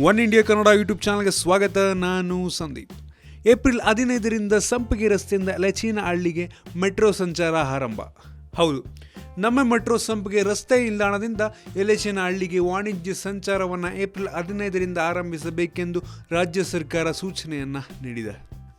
One India Kannada YouTube ಚಾನಲ್ಗೆ ಸ್ವಾಗತ. ನಾನು ಸಂದೀಪ್. ಏಪ್ರಿಲ್ 15ರಿಂದ ಸಂಪಿಗೆ ರಸ್ತೆಯಿಂದ ಎಲೆಚೇನಹಳ್ಳಿಗೆ ಮೆಟ್ರೋ ಸಂಚಾರ ಆರಂಭ. ಹೌದು, ನಮ್ಮ ಮೆಟ್ರೋ ಸಂಪಿಗೆ ರಸ್ತೆ ನಿಲ್ದಾಣದಿಂದ ಎಲೆಚೇನಹಳ್ಳಿಗೆ ವಾಣಿಜ್ಯ ಸಂಚಾರವನ್ನು ಏಪ್ರಿಲ್ 15ರಿಂದ ಆರಂಭಿಸಬೇಕೆಂದು ರಾಜ್ಯ ಸರ್ಕಾರ ಸೂಚನೆಯನ್ನು ನೀಡಿದೆ.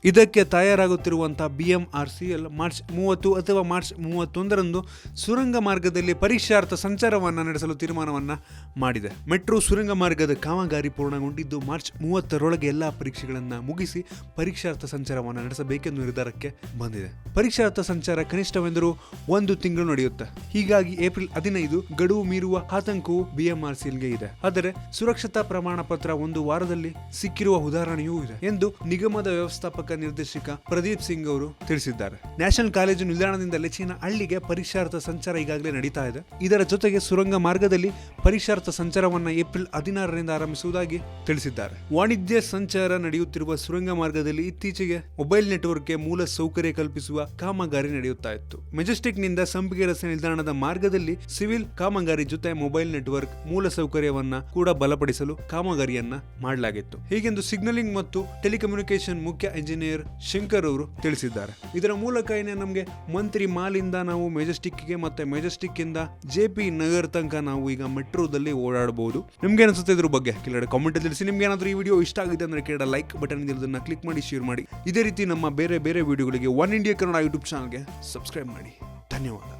ಇದಕ್ಕೆ ತಯಾರಾಗುತ್ತಿರುವಂಥ BMRCL ಮಾರ್ಚ್ 30 ಅಥವಾ ಮಾರ್ಚ್ 31ರಂದು ಸುರಂಗ ಮಾರ್ಗದಲ್ಲಿ ಪರೀಕ್ಷಾರ್ಥ ಸಂಚಾರವನ್ನು ನಡೆಸಲು ತೀರ್ಮಾನವನ್ನು ಮಾಡಿದೆ. ಮೆಟ್ರೋ ಸುರಂಗ ಮಾರ್ಗದ ಕಾಮಗಾರಿ ಪೂರ್ಣಗೊಂಡಿದ್ದು ಮಾರ್ಚ್ 30ರೊಳಗೆ ಎಲ್ಲ ಪರೀಕ್ಷೆಗಳನ್ನು ಮುಗಿಸಿ ಪರೀಕ್ಷಾರ್ಥ ಸಂಚಾರವನ್ನು ನಡೆಸಬೇಕೆಂದು ನಿರ್ಧಾರಕ್ಕೆ ಬಂದಿದೆ. ಪರೀಕ್ಷಾರ್ಥ ಸಂಚಾರ ಕನಿಷ್ಠವೆಂದರೂ 1 ತಿಂಗಳು ನಡೆಯುತ್ತೆ. ಹೀಗಾಗಿ ಏಪ್ರಿಲ್ 15 ಗಡುವು ಮೀರುವ ಆತಂಕವು BMRCLಗೆ ಇದೆ. ಆದರೆ ಸುರಕ್ಷತಾ ಪ್ರಮಾಣ ಪತ್ರ 1 ವಾರದಲ್ಲಿ ಸಿಕ್ಕಿರುವ ಉದಾಹರಣೆಯೂ ಇದೆ ಎಂದು ನಿಗಮದ ವ್ಯವಸ್ಥಾಪಕ ನಿರ್ದೇಶಕ ಪ್ರದೀಪ್ ಸಿಂಗ್ ಅವರು ತಿಳಿಸಿದ್ದಾರೆ. ನ್ಯಾಷನಲ್ ಕಾಲೇಜು ನಿಲ್ದಾಣದಿಂದ ಎಲೆಚೇನಹಳ್ಳಿಗೆ ಪರೀಕ್ಷಾರ್ಥ ಸಂಚಾರ ಈಗಾಗಲೇ ನಡೀತಾ ಇದೆ. ಇದರ ಜೊತೆಗೆ ಸುರಂಗ ಮಾರ್ಗದಲ್ಲಿ ಪರೀಕ್ಷಾರ್ಥ ಸಂಚಾರವನ್ನು ಏಪ್ರಿಲ್ 16ರಿಂದ ಆರಂಭಿಸುವುದಾಗಿ ತಿಳಿಸಿದ್ದಾರೆ. ವಾಣಿಜ್ಯ ಸಂಚಾರ ನಡೆಯುತ್ತಿರುವ ಸುರಂಗ ಮಾರ್ಗದಲ್ಲಿ ಇತ್ತೀಚೆಗೆ ಮೊಬೈಲ್ ನೆಟ್ವರ್ಕ್ಗೆ ಮೂಲ ಸೌಕರ್ಯ ಕಲ್ಪಿಸುವ ಕಾಮಗಾರಿ ನಡೆಯುತ್ತಾ ಇತ್ತು. ಮೆಜೆಸ್ಟಿಕ್ ನಿಂದ ಸಂಪಿಗೆ ರಸ್ತೆ ನಿಲ್ದಾಣದ ಮಾರ್ಗದಲ್ಲಿ ಸಿವಿಲ್ ಕಾಮಗಾರಿ ಜೊತೆ ಮೊಬೈಲ್ ನೆಟ್ವರ್ಕ್ ಮೂಲ ಸೌಕರ್ಯವನ್ನ ಕೂಡ ಬಲಪಡಿಸಲು ಕಾಮಗಾರಿಯನ್ನ ಮಾಡಲಾಗಿತ್ತು. ಹೀಗೆಂದು ಸಿಗ್ನಲಿಂಗ್ ಮತ್ತು ಟೆಲಿಕಮ್ಯುನಿಕೇಶನ್ ಮುಖ್ಯ ಇಂಜಿನಿಯರ್ ಶಂಕರ್ ಅವರು ತಿಳಿಸಿದ್ದಾರೆ. ಇದರ ಮೂಲಕ ನಮಗೆ ಮಂತ್ರಿ ಮಾಲಿಂದ ನಾವು ಮೆಜೆಸ್ಟಿಕ್ಗೆ ಮತ್ತೆ ಮೆಜೆಸ್ಟಿಕ್ ಇಂದ JP ನಗರ್ ತನಕ ನಾವು ಈಗ ಮೆಟ್ರೋದಲ್ಲಿ ಓಡಾಡಬಹುದು. ನಿಮ್ಗೆ ಅನಿಸುತ್ತೆ ಇದ್ರ ಬಗ್ಗೆ ಕೆಳಗಡೆ ಕಾಮೆಂಟ್ ತಿಳಿಸಿ. ನಿಮ್ಗೆ ಏನಾದರೂ ಈ ವಿಡಿಯೋ ಇಷ್ಟ ಆಗಿದೆ ಅಂದ್ರೆ ಕೆಳಗಡೆ ಲೈಕ್ ಬಟನ್ ಇದನ್ನ ಕ್ಲಿಕ್ ಮಾಡಿ, ಶೇರ್ ಮಾಡಿ. ಇದೇ ರೀತಿ ನಮ್ಮ ಬೇರೆ ಬೇರೆ ವಿಡಿಯೋಗಳಿಗೆ ಒನ್ ಇಂಡಿಯಾ ಕನ್ನಡ ಯೂಟ್ಯೂಬ್ ಚಾನಲ್ಗೆ ಸಬ್ಸ್ಕ್ರೈಬ್ ಮಾಡಿ. ಧನ್ಯವಾದ.